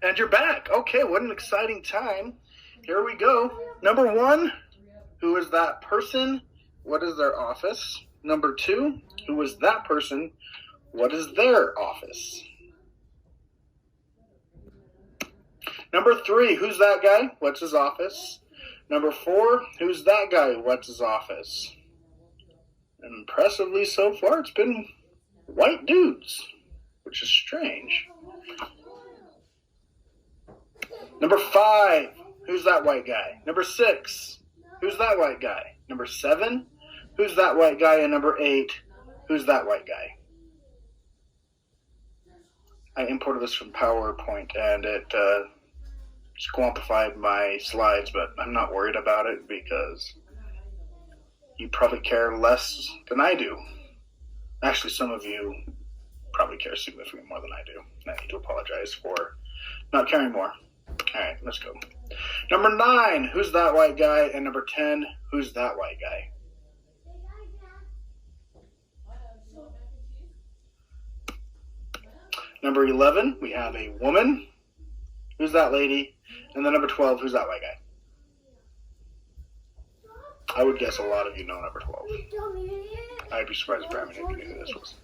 And you're back. Okay, what an exciting time. Here we go. Number 1, who is that person? What is their office? Number 2, who is that person? What is their office? Number 3, who's that guy? What's his office? Number 4, who's that guy? What's his office? And impressively so far, it's been white dudes, which is strange. Number 5, who's that white guy? Number 6, who's that white guy? Number 7, who's that white guy? And number 8, who's that white guy? I imported this from PowerPoint, and it squampified my slides, but I'm not worried about it because you probably care less than I do. Actually, some of you probably care significantly more than I do. And I need to apologize for not caring more. All right, let's go. Number 9, who's that white guy? And number 10, who's that white guy? Number 11, we have a woman. Who's that lady? And then number 12, who's that white guy? I would guess a lot of you know number 12. I'd be surprised if Brandon knew who this was.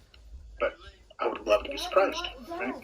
But I would love to be surprised, right?